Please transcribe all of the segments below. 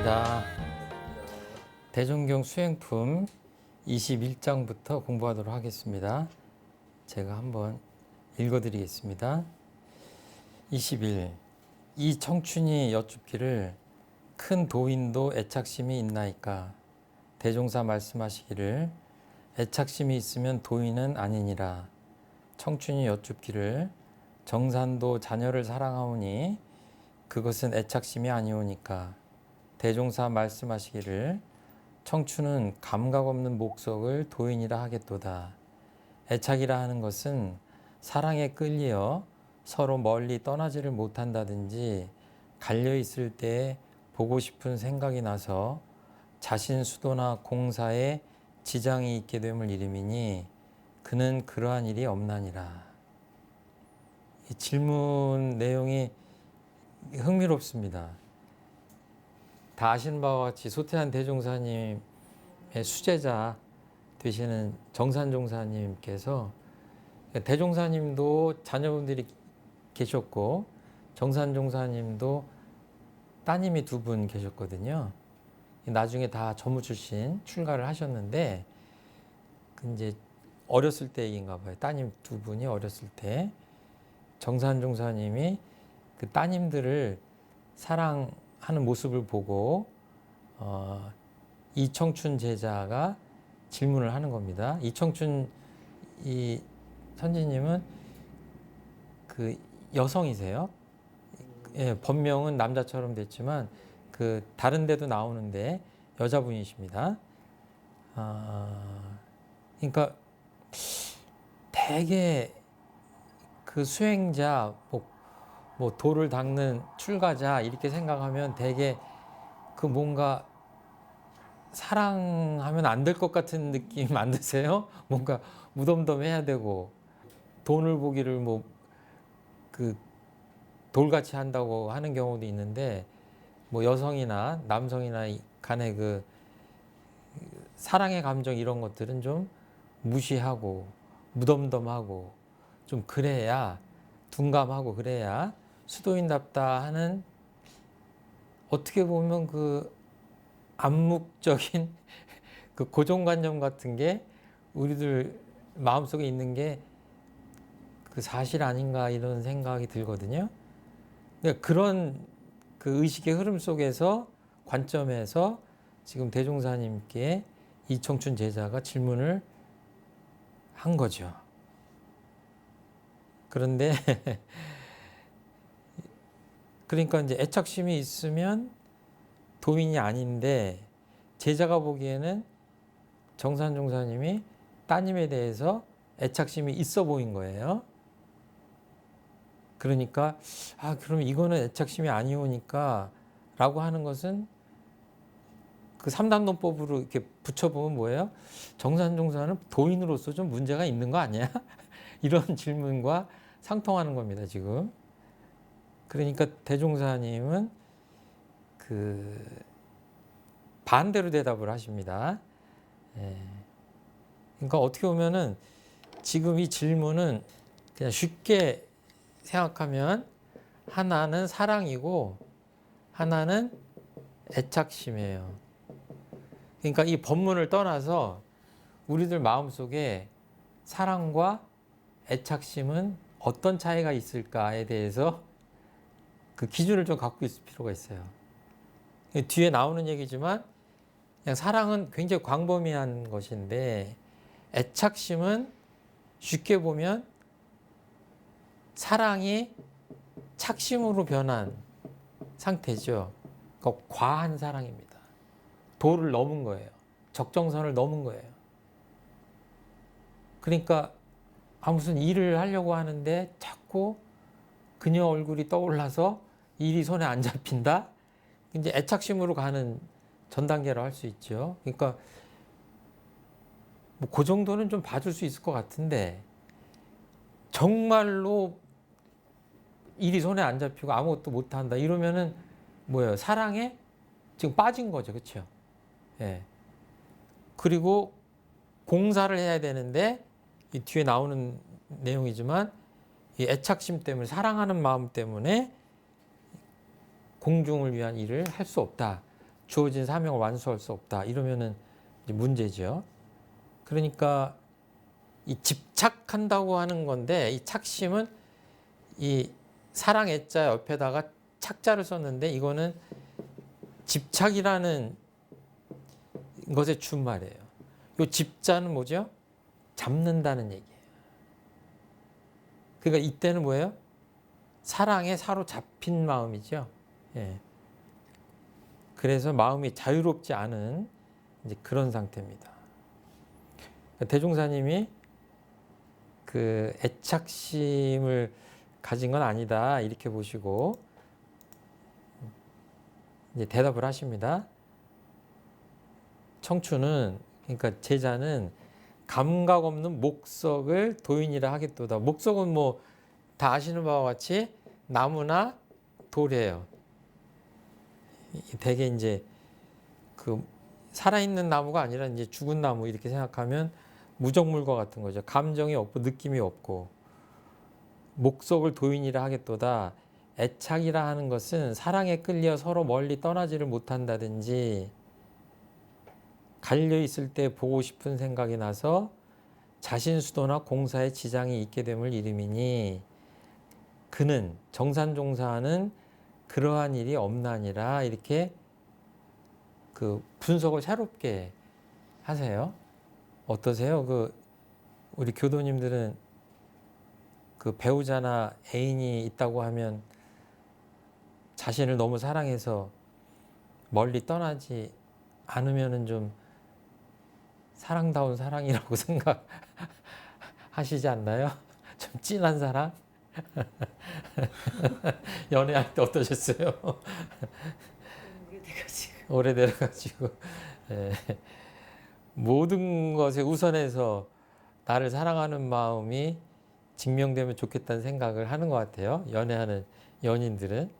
반갑습니다. 대종경 수행품 21장부터 공부하도록 하겠습니다. 제가 한번 읽어드리겠습니다. 21. 이 청춘이 여쭙기를 큰 도인도 애착심이 있나이까? 대종사 말씀하시기를 애착심이 있으면 도인은 아니니라. 청춘이 여쭙기를 정산도 자녀를 사랑하오니 그것은 애착심이 아니오니까. 대종사 말씀하시기를 청춘은 감각 없는 목석을 도인이라 하겠도다. 애착이라 하는 것은 사랑에 끌려 서로 멀리 떠나지를 못한다든지 갈려 있을 때 보고 싶은 생각이 나서 자신 수도나 공사에 지장이 있게 됨을 이름이니 그는 그러한 일이 없나니라. 이 질문 내용이 흥미롭습니다. 다 아시는 바와 같이 소태한 대종사님의 수제자 되시는 정산종사님께서, 대종사님도 자녀분들이 계셨고 정산종사님도 따님이 두 분 계셨거든요. 나중에 다 전무 출신 출가를 하셨는데, 이제 어렸을 때 얘기인가 봐요. 따님 두 분이 어렸을 때 정산종사님이 그 따님들을 사랑하는 모습을 보고 이청춘 제자가 질문을 하는 겁니다. 이청춘 이 선지님은 그 여성이세요. 예, 본명은 남자처럼 됐지만 그 다른 데도 나오는데 여자분이십니다. 그러니까 되게 그 수행자, 뭐 도를 닦는 출가자 이렇게 생각하면 되게 그 뭔가 사랑하면 안 될 것 같은 느낌 안 드세요? 뭔가 무덤덤해야 되고 돈을 보기를 뭐 그 돌같이 한다고 하는 경우도 있는데, 뭐 여성이나 남성이나 간의 그 사랑의 감정 이런 것들은 좀 무시하고 무덤덤하고 좀 그래야, 둔감하고 그래야 수도인답다 하는, 어떻게 보면 그 암묵적인 그 고정관념 같은 게 우리들 마음속에 있는 게 그 사실 아닌가 이런 생각이 들거든요. 그런 그 의식의 흐름 속에서, 관점에서 지금 대종사님께 이청춘 제자가 질문을 한 거죠. 그런데 그러니까 이제 애착심이 있으면 도인이 아닌데, 제자가 보기에는 정산종사님이 따님에 대해서 애착심이 있어 보인 거예요. 그러니까 그럼 이거는 애착심이 아니오니까 라고 하는 것은 그 삼단론법으로 이렇게 붙여보면 뭐예요? 정산종사는 도인으로서 좀 문제가 있는 거 아니야? 이런 질문과 상통하는 겁니다, 지금. 그러니까 대종사님은 그 반대로 대답을 하십니다. 그러니까 어떻게 보면은 지금 이 질문은 그냥 쉽게 생각하면 하나는 사랑이고 하나는 애착심이에요. 그러니까 이 법문을 떠나서 우리들 마음속에 사랑과 애착심은 어떤 차이가 있을까에 대해서 그 기준을 좀 갖고 있을 필요가 있어요. 뒤에 나오는 얘기지만 그냥 사랑은 굉장히 광범위한 것인데, 애착심은 쉽게 보면 사랑이 착심으로 변한 상태죠. 그러니까 과한 사랑입니다. 도를 넘은 거예요. 적정선을 넘은 거예요. 그러니까 무슨 일을 하려고 하는데 자꾸 그녀 얼굴이 떠올라서 일이 손에 안 잡힌다? 이제 애착심으로 가는 전 단계로 할 수 있죠. 그러니까 뭐 그 정도는 좀 봐줄 수 있을 것 같은데, 정말로 일이 손에 안 잡히고 아무것도 못 한다 이러면은 뭐예요? 사랑에 지금 빠진 거죠. 그렇죠? 예. 그리고 공사를 해야 되는데, 이 뒤에 나오는 내용이지만 이 애착심 때문에, 사랑하는 마음 때문에 공중을 위한 일을 할 수 없다. 주어진 사명을 완수할 수 없다. 이러면은 이제 문제죠. 그러니까 이 집착한다고 하는 건데 이 착심은 이 사랑 애자 옆에다가 착자를 썼는데 이거는 집착이라는 것의 준말이에요. 이 집자는 뭐죠? 잡는다는 얘기예요. 그러니까 이때는 뭐예요? 사랑에 사로잡힌 마음이죠. 예. 그래서 마음이 자유롭지 않은 이제 그런 상태입니다. 대종사님이 그 애착심을 가진 건 아니다 이렇게 보시고 이제 대답을 하십니다. 청춘은 그러니까 제자는 감각 없는 목석을 도인이라 하겠도다. 목석은 뭐 다 아시는 바와 같이 나무나 돌이에요. 되게 이제 그 살아있는 나무가 아니라 이제 죽은 나무 이렇게 생각하면 무적물과 같은 거죠. 감정이 없고 느낌이 없고 목석을 도인이라 하겠도다. 애착이라 하는 것은 사랑에 끌려 서로 멀리 떠나지를 못한다든지 갈려 있을 때 보고 싶은 생각이 나서 자신 수도나 공사에 지장이 있게 됨을 이름이니 그는 정산종사하는 그러한 일이 없나니라 이렇게 그 분석을 새롭게 하세요. 어떠세요? 그 우리 교도님들은 그 배우자나 애인이 있다고 하면 자신을 너무 사랑해서 멀리 떠나지 않으면은 좀 사랑다운 사랑이라고 생각하시지 않나요? 좀 진한 사랑? 연애할 때 어떠셨어요? 오래돼가지고 예. 모든 것에 우선해서 나를 사랑하는 마음이 증명되면 좋겠다는 생각을 하는 것 같아요. 연애하는 연인들은.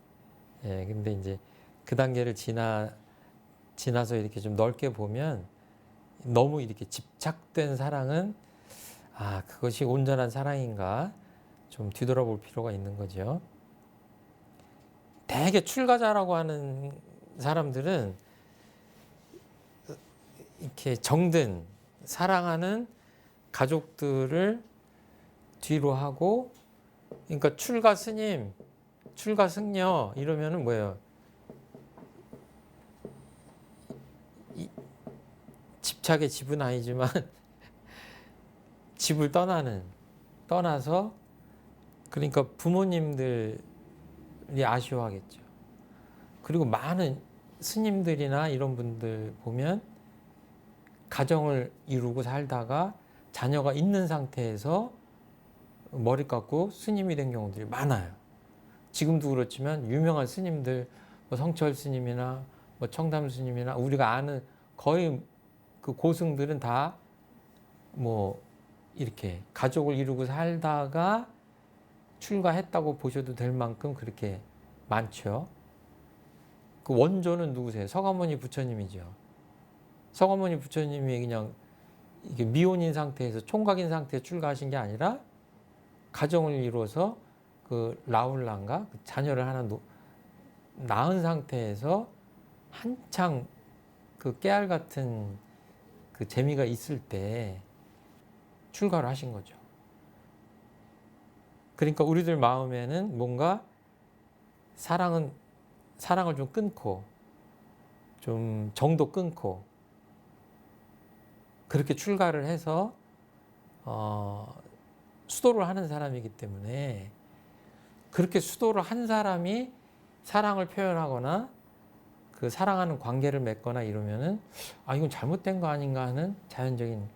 예, 근데 이제 그 단계를 지나서 이렇게 좀 넓게 보면 너무 이렇게 집착된 사랑은 그것이 온전한 사랑인가 좀 뒤돌아볼 필요가 있는 거죠. 되게 출가자라고 하는 사람들은 이렇게 정든 사랑하는 가족들을 뒤로 하고 그러니까 출가 스님, 출가 승려 이러면은 뭐예요? 집착의 집은 아니지만 집을 떠나서 그러니까 부모님들이 아쉬워하겠죠. 그리고 많은 스님들이나 이런 분들 보면 가정을 이루고 살다가 자녀가 있는 상태에서 머리 깎고 스님이 된 경우들이 많아요. 지금도 그렇지만 유명한 스님들, 뭐 성철 스님이나 뭐 청담 스님이나 우리가 아는 거의 그 고승들은 다 뭐 이렇게 가족을 이루고 살다가 출가했다고 보셔도 될 만큼 그렇게 많죠. 그 원조는 누구세요? 서가모니 부처님이죠. 서가모니 부처님이 그냥 이게 미혼인 상태에서 총각인 상태에 출가하신 게 아니라 가정을 이루어서 그 라울란가 그 자녀를 하나 낳은 상태에서 한창 그 깨알 같은 그 재미가 있을 때 출가를 하신 거죠. 그러니까 우리들 마음에는 뭔가 사랑을 좀 끊고 좀 정도 끊고 그렇게 출가를 해서 수도를 하는 사람이기 때문에 그렇게 수도를 한 사람이 사랑을 표현하거나 그 사랑하는 관계를 맺거나 이러면은 이건 잘못된 거 아닌가 하는 자연적인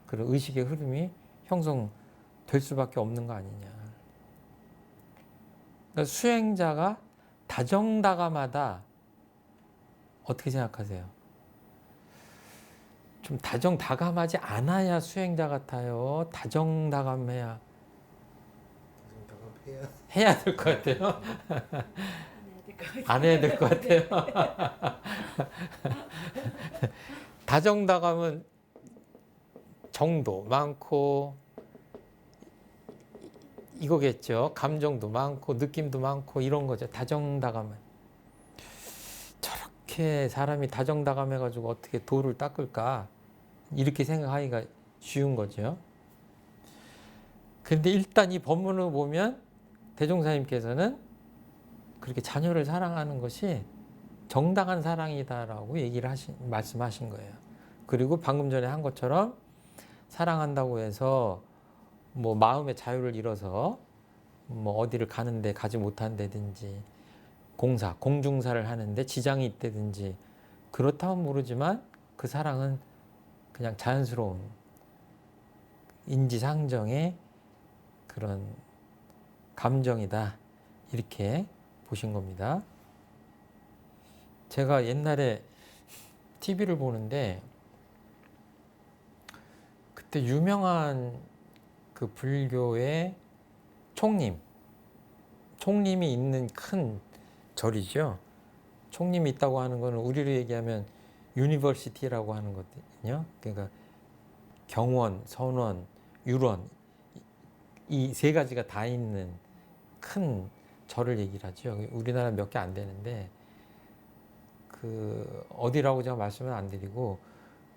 그런 의식의 흐름이 형성될 수밖에 없는 거 아니냐. 그러니까 수행자가 다정다감하다. 어떻게 생각하세요? 좀 다정다감하지 않아야 수행자 같아요. 다정다감해야 해야 될 것 같아요. 안 해야 될 것 같아요. 다정다감은 정도 많고 이거겠죠. 감정도 많고 느낌도 많고 이런 거죠. 다정다감은 어떻게 사람이 다정다감해가지고 어떻게 도를 닦을까 이렇게 생각하기가 쉬운 거죠. 그런데 일단 이 본문을 보면 대종사님께서는 그렇게 자녀를 사랑하는 것이 정당한 사랑이다라고 말씀하신 거예요. 그리고 방금 전에 한 것처럼 사랑한다고 해서 뭐 마음의 자유를 잃어서 뭐 어디를 가는데 가지 못한다든지 공중사를 하는데 지장이 있다든지 그렇다면 모르지만 그 사랑은 그냥 자연스러운 인지상정의 그런 감정이다 이렇게 보신 겁니다. 제가 옛날에 TV를 보는데 그때 유명한 그 불교의 총림이 있는 큰 절이죠. 총림이 있다고 하는 거는 우리로 얘기하면 유니버시티라고 하는 거거든요. 그러니까 경원, 선원, 유원 이 세 가지가 다 있는 큰 절을 얘기를 하죠. 우리나라 몇 개 안 되는데 그 어디라고 제가 말씀을 안 드리고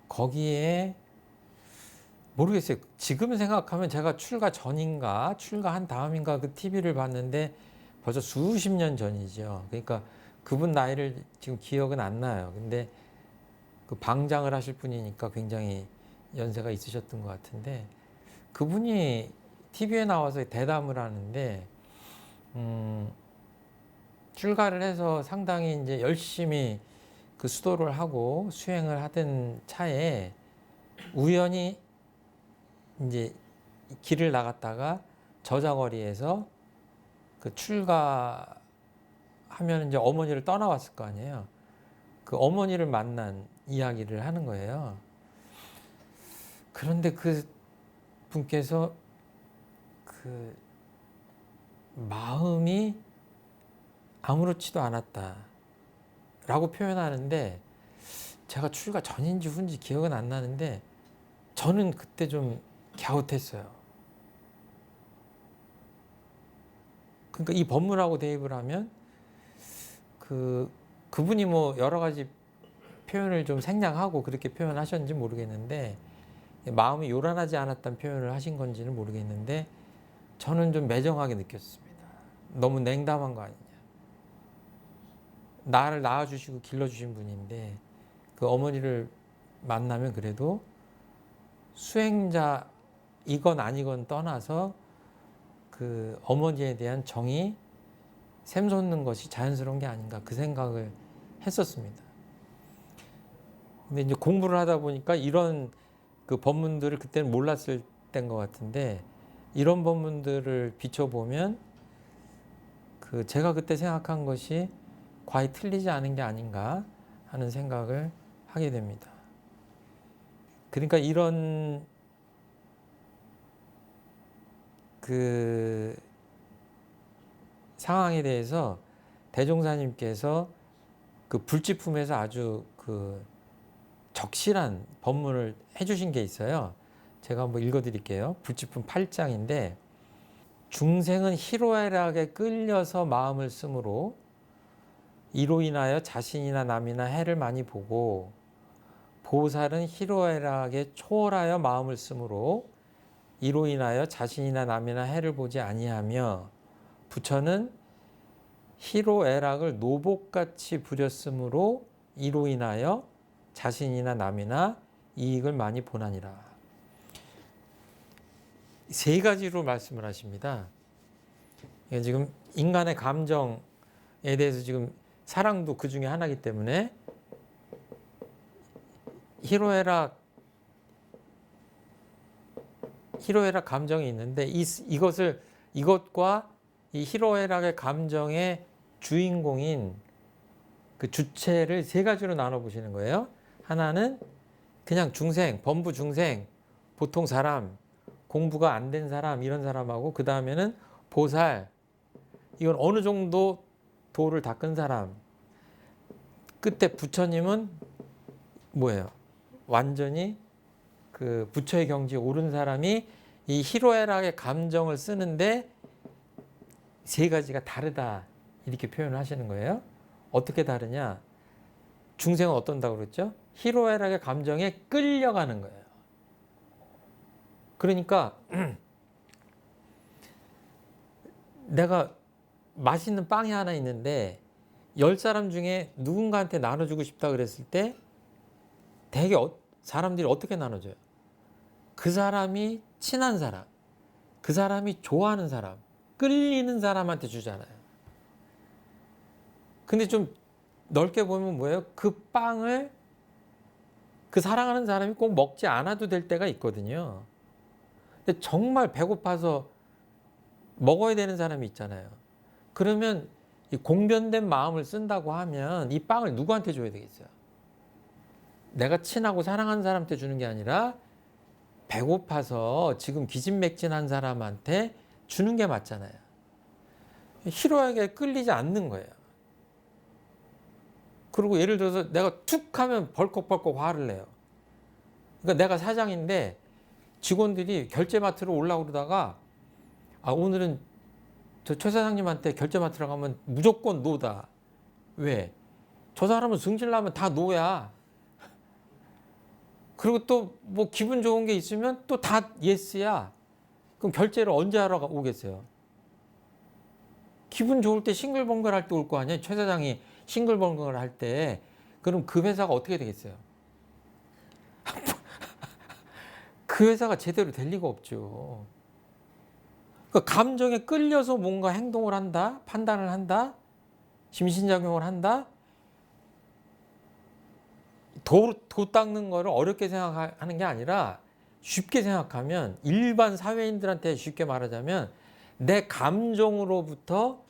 거기에 모르겠어요. 지금 생각하면 제가 출가 전인가 출가한 다음인가 그 TV를 봤는데 벌써 수십 년 전이죠. 그러니까 그분 나이를 지금 기억은 안 나요. 근데 그 방장을 하실 분이니까 굉장히 연세가 있으셨던 것 같은데 그분이 TV에 나와서 대담을 하는데 출가를 해서 상당히 이제 열심히 그 수도를 하고 수행을 하던 차에 우연히 이제 길을 나갔다가 저자거리에서 그 출가하면 이제 어머니를 떠나왔을 거 아니에요. 그 어머니를 만난 이야기를 하는 거예요. 그런데 그 분께서 그 마음이 아무렇지도 않았다라고 표현하는데 제가 출가 전인지 후인지 기억은 안 나는데 저는 그때 좀 갸웃했어요. 그러니까 이 법문하고 대입을 하면 그분이 뭐 여러 가지 표현을 좀 생략하고 그렇게 표현하셨는지 모르겠는데 마음이 요란하지 않았다는 표현을 하신 건지는 모르겠는데 저는 좀 매정하게 느꼈습니다. 너무 냉담한 거 아니냐. 나를 낳아주시고 길러주신 분인데 그 어머니를 만나면 그래도 수행자 이건 아니건 떠나서 그 어머니에 대한 정이 샘솟는 것이 자연스러운 게 아닌가 그 생각을 했었습니다. 근데 이제 공부를 하다 보니까 이런 그 법문들을 그때는 몰랐을 때인 것 같은데 이런 법문들을 비춰보면 그 제가 그때 생각한 것이 과히 틀리지 않은 게 아닌가 하는 생각을 하게 됩니다. 그러니까 이런 그 상황에 대해서 대종사님께서 그 불지품에서 아주 그 적실한 법문을 해주신 게 있어요. 제가 한번 읽어드릴게요. 불지품 8장인데 중생은 희로애락에 끌려서 마음을 쓰므로 이로 인하여 자신이나 남이나 해를 많이 보고 보살은 희로애락에 초월하여 마음을 쓰므로 이로 인하여 자신이나 남이나 해를 보지 아니하며 부처는 희로애락을 노복같이 부렸으므로 이로 인하여 자신이나 남이나 이익을 많이 보나니라. 세 가지로 말씀을 하십니다. 지금 인간의 감정에 대해서 지금 사랑도 그 중에 하나이기 때문에 희로애락 감정이 있는데 이것과 이 희로애락의 감정의 주인공인 그 주체를 세 가지로 나눠 보시는 거예요. 하나는 그냥 중생, 범부 중생, 보통 사람, 공부가 안 된 사람 이런 사람하고 그 다음에는 보살, 이건 어느 정도 도를 닦은 사람. 끝에 부처님은 뭐예요? 완전히 그 부처의 경지에 오른 사람이 이 희로애락의 감정을 쓰는데 세 가지가 다르다 이렇게 표현을 하시는 거예요. 어떻게 다르냐? 중생은 어떤다고 그랬죠? 희로애락의 감정에 끌려가는 거예요. 그러니까 내가 맛있는 빵이 하나 있는데 10사람 중에 누군가한테 나눠주고 싶다 그랬을 때 되게 사람들이 어떻게 나눠줘요? 그 사람이 친한 사람, 그 사람이 좋아하는 사람, 끌리는 사람한테 주잖아요. 근데 좀 넓게 보면 뭐예요? 그 빵을 그 사랑하는 사람이 꼭 먹지 않아도 될 때가 있거든요. 근데 정말 배고파서 먹어야 되는 사람이 있잖아요. 그러면 이 공변된 마음을 쓴다고 하면 이 빵을 누구한테 줘야 되겠어요? 내가 친하고 사랑하는 사람한테 주는 게 아니라 배고파서 지금 기진맥진한 사람한테 주는 게 맞잖아요. 희로하게 끌리지 않는 거예요. 그리고 예를 들어서 내가 툭 하면 벌컥벌컥 화를 내요. 그러니까 내가 사장인데 직원들이 결제마트로 올라오고 그러다가 오늘은 저 최 사장님한테 결제 맡으러 가면 무조건 노다. 왜? 저 사람은 승질나면 다 노야. 그리고 또 뭐 기분 좋은 게 있으면 또 다 예스야. 그럼 결제를 언제 하러 오겠어요? 기분 좋을 때 싱글벙글 할 때 올 거 아니에요? 최 사장이 싱글벙글 할 때. 그럼 그 회사가 어떻게 되겠어요? 그 회사가 제대로 될 리가 없죠. 그러니까 감정에 끌려서 뭔가 행동을 한다, 판단을 한다, 심신작용을 한다. 도 닦는 거를 어렵게 생각하는 게 아니라 쉽게 생각하면 일반 사회인들한테 쉽게 말하자면 내 감정으로부터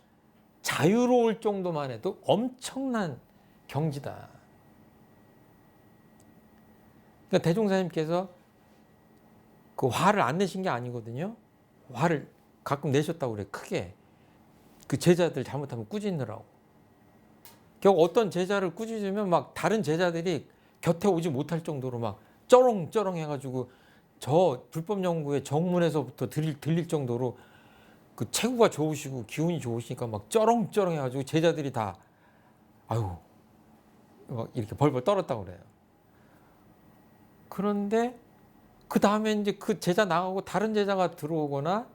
자유로울 정도만 해도 엄청난 경지다. 그러니까 대종사님께서 그 화를 안 내신 게 아니거든요. 화를 가끔 내셨다고 그래, 크게. 그 제자들 잘못하면 꾸짖느라고. 결국 어떤 제자를 꾸짖으면 막 다른 제자들이 곁에 오지 못할 정도로 막 쩌렁쩌렁 해가지고 저 불법 연구의 정문에서부터 들릴 정도로 그 체구가 좋으시고 기운이 좋으시니까 막 쩌렁쩌렁 해가지고 제자들이 다 아유 막 이렇게 벌벌 떨었다고 그래요. 그런데 그 다음에 이제 그 제자 나가고 다른 제자가 들어오거나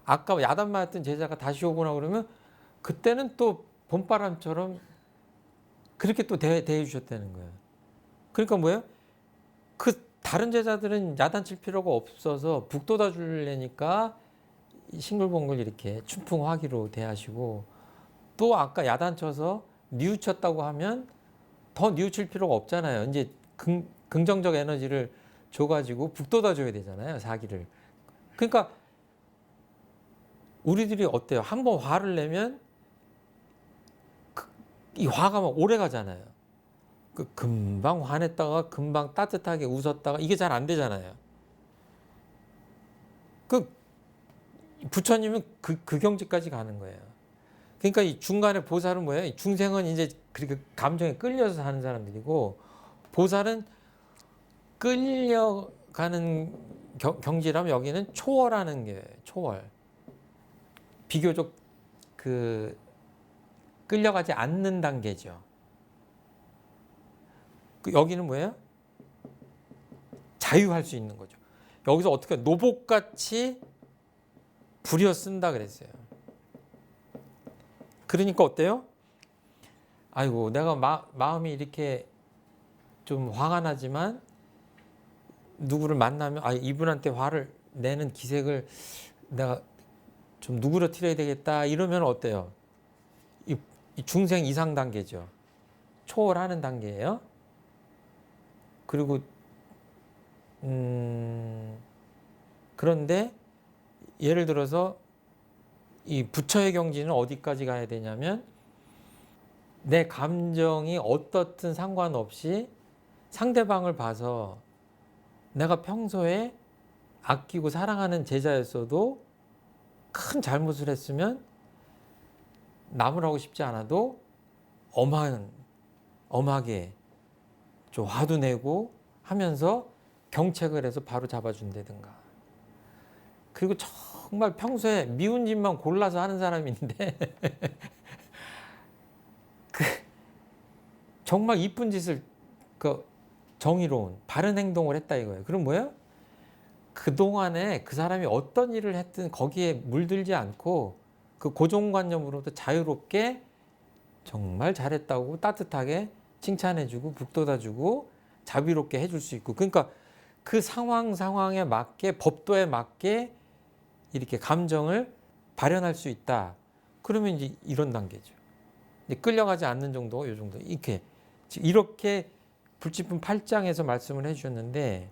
아까 야단 맞았던 제자가 다시 오거나 그러면 그때는 또 봄바람처럼 그렇게 또 대해 주셨다는 거예요. 그러니까 뭐예요? 그 다른 제자들은 야단칠 필요가 없어서 북돋아 주려니까 싱글벙글 이렇게 춘풍화기로 대하시고 또 아까 야단쳐서 뉘우쳤다고 하면 더 뉘우칠 필요가 없잖아요. 이제 긍정적 에너지를 줘가지고 북돋아 줘야 되잖아요. 사기를. 그러니까 우리들이 어때요? 한번 화를 내면 이 화가 막 오래 가잖아요. 금방 화냈다가 금방 따뜻하게 웃었다가 이게 잘 안 되잖아요. 그 부처님은 그 경지까지 가는 거예요. 그러니까 이 중간에 보살은 뭐예요? 중생은 이제 그렇게 감정에 끌려서 사는 사람들이고 보살은 끌려가는 경지라면 여기는 초월하는 게 초월. 비교적 그 끌려가지 않는 단계죠. 여기는 뭐예요? 자유할 수 있는 거죠. 여기서 어떻게 노복같이 부려 쓴다 그랬어요. 그러니까 어때요? 아이고 내가 마음이 이렇게 좀 화가 나지만 누구를 만나면 이분한테 화를 내는 기색을 내가 좀 누그러뜨려야 되겠다 이러면 어때요? 이 중생 이상 단계죠. 초월하는 단계예요. 그리고 그런데 예를 들어서 이 부처의 경지는 어디까지 가야 되냐면 내 감정이 어떻든 상관없이 상대방을 봐서 내가 평소에 아끼고 사랑하는 제자였어도 큰 잘못을 했으면 남을 하고 싶지 않아도 엄하게 좀 화도 내고 하면서 경책을 해서 바로 잡아준다든가. 그리고 정말 평소에 미운 짓만 골라서 하는 사람인데 정말 이쁜 짓을 그 정의로운 바른 행동을 했다 이거예요. 그럼 뭐예요? 그동안에 그 사람이 어떤 일을 했든 거기에 물들지 않고 그 고정관념으로부터 자유롭게 정말 잘했다고 따뜻하게 칭찬해주고 북돋아주고 자비롭게 해줄 수 있고, 그러니까 그 상황에 맞게 법도에 맞게 이렇게 감정을 발현할 수 있다. 그러면 이제 이런 단계죠. 이제 끌려가지 않는 정도, 이 정도. 이렇게 불치품 8장에서 말씀을 해주셨는데,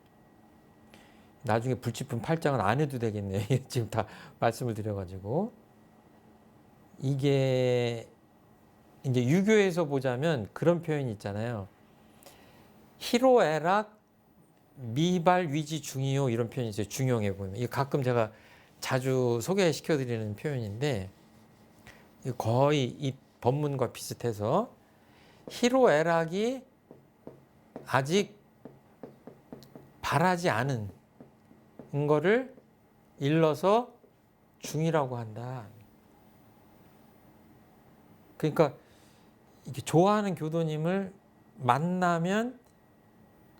나중에 불치품 8장은 안 해도 되겠네요. 지금 다 말씀을 드려가지고. 이게 이제 유교에서 보자면 그런 표현이 있잖아요. 희로애락 미발 위지 중이요, 이런 표현이 있어요. 중용에 보면. 이거 가끔 제가 자주 소개시켜 드리는 표현인데, 거의 이 법문과 비슷해서 희로애락이 아직 바라지 않은 거를 일러서 중이라고 한다. 그러니까 이게 좋아하는 교도님을 만나면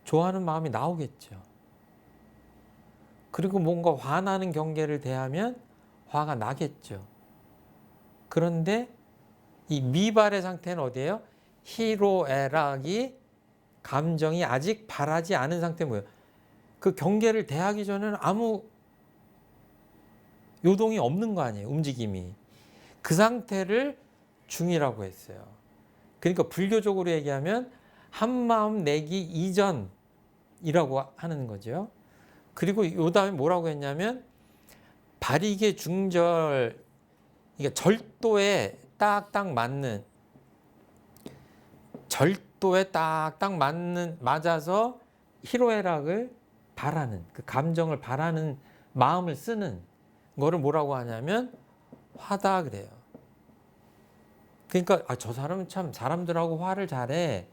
좋아하는 마음이 나오겠죠. 그리고 뭔가 화나는 경계를 대하면 화가 나겠죠. 그런데 이 미발의 상태는 어디예요? 희로애락이 감정이 아직 바라지 않은 상태. 뭐예요? 그 경계를 대하기 전에는 아무 요동이 없는 거 아니에요. 움직임이. 그 상태를 중이라고 했어요. 그러니까 불교적으로 얘기하면 한마음 내기 이전이라고 하는 거죠. 그리고 요 다음에 뭐라고 했냐면 발익의 중절, 그러니까 절도에 딱딱 맞는, 절도에 딱딱 맞아서 희로애락을 바라는, 그 감정을 바라는 마음을 쓰는 거를 뭐라고 하냐면 화다 그래요. 그러니까 저 사람은 참 사람들하고 화를 잘해.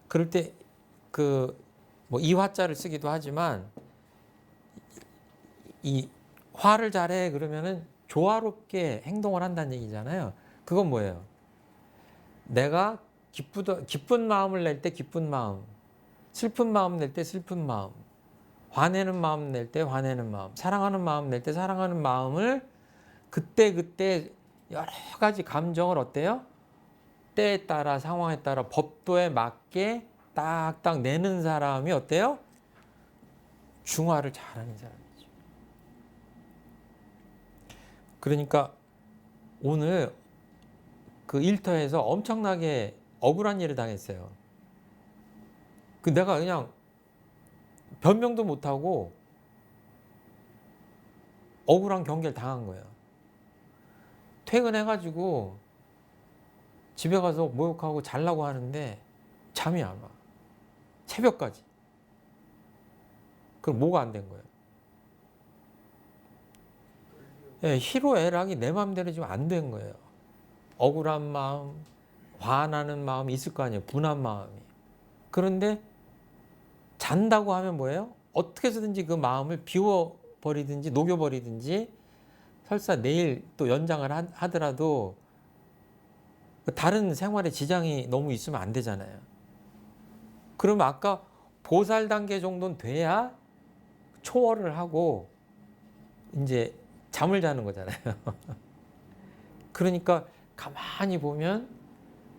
그럴 때 그 뭐 이화자를 쓰기도 하지만, 이 화를 잘해 그러면은 조화롭게 행동을 한다는 얘기잖아요. 그건 뭐예요? 내가 기쁜 마음을 낼 때 기쁜 마음, 슬픈 마음 낼 때 슬픈 마음, 화내는 마음 낼 때 화내는 마음, 사랑하는 마음 낼 때 사랑하는 마음을 그때 여러 가지 감정을 어때요? 때에 따라 상황에 따라 법도에 맞게 딱딱 내는 사람이 어때요? 중화를 잘하는 사람이죠. 그러니까 오늘 그 일터에서 엄청나게 억울한 일을 당했어요. 그 내가 그냥 변명도 못하고 억울한 경계를 당한 거예요. 퇴근해가지고 집에 가서 목욕하고 자려고 하는데 잠이 안 와. 새벽까지. 그럼 뭐가 안 된 거예요? 예, 희로애락이 내 마음대로 지금 안 된 거예요. 억울한 마음, 화나는 마음이 있을 거 아니에요. 분한 마음이. 그런데 잔다고 하면 뭐예요? 어떻게 해서든지 그 마음을 비워버리든지 녹여버리든지, 설사 내일 또 연장을 하더라도 다른 생활에 지장이 너무 있으면 안 되잖아요. 그러면 아까 보살 단계 정도는 돼야 초월을 하고 이제 잠을 자는 거잖아요. 그러니까 가만히 보면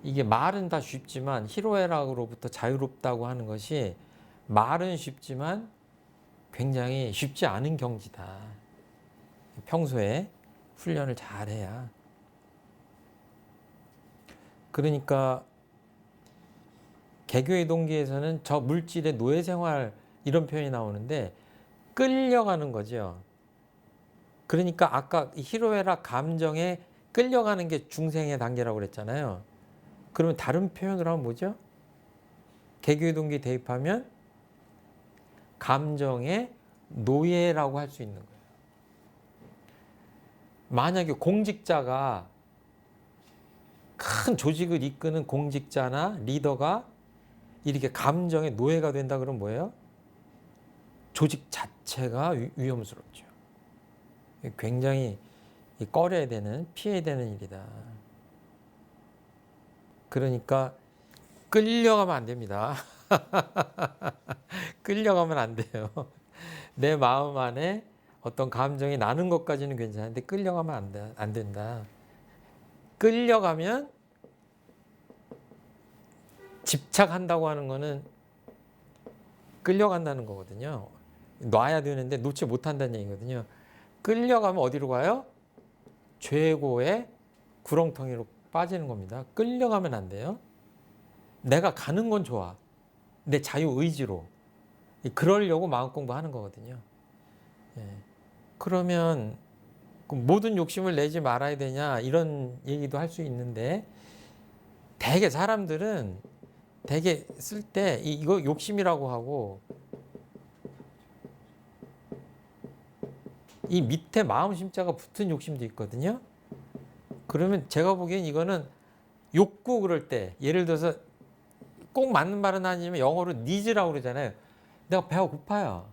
이게 말은 다 쉽지만, 희로애락으로부터 자유롭다고 하는 것이 말은 쉽지만 굉장히 쉽지 않은 경지다. 평소에 훈련을 잘 해야. 그러니까 개교의 동기에서는 저 물질의 노예 생활, 이런 표현이 나오는데 끌려가는 거죠. 그러니까 아까 희로애락 감정에 끌려가는 게 중생의 단계라고 그랬잖아요. 그러면 다른 표현으로 하면 뭐죠? 개교의 동기 대입하면 감정의 노예라고 할 수 있는 거예요. 만약에 공직자가, 큰 조직을 이끄는 공직자나 리더가 이렇게 감정의 노예가 된다 그러면 뭐예요? 조직 자체가 위험스럽죠. 굉장히 꺼려야 되는, 피해야 되는 일이다. 그러니까 끌려가면 안 됩니다. 끌려가면 안 돼요. 내 마음 안에 어떤 감정이 나는 것까지는 괜찮은데 끌려가면 안 된다. 끌려가면 집착한다고 하는 거는 끌려간다는 거거든요. 놔야 되는데 놓지 못한다는 얘기거든요. 끌려가면 어디로 가요? 최고의 구렁텅이로 빠지는 겁니다. 끌려가면 안 돼요. 내가 가는 건 좋아. 내 자유의지로. 그러려고 마음 공부하는 거거든요. 예. 그러면 모든 욕심을 내지 말아야 되냐 이런 얘기도 할 수 있는데 대개 사람들은 대개 쓸 때 이거 욕심이라고 하고 이 밑에 마음 심자가 붙은 욕심도 있거든요. 그러면 제가 보기엔 이거는 욕구 그럴 때 예를 들어서 꼭 맞는 말은 아니지만 영어로 needs라고 그러잖아요. 내가 배가 고파요.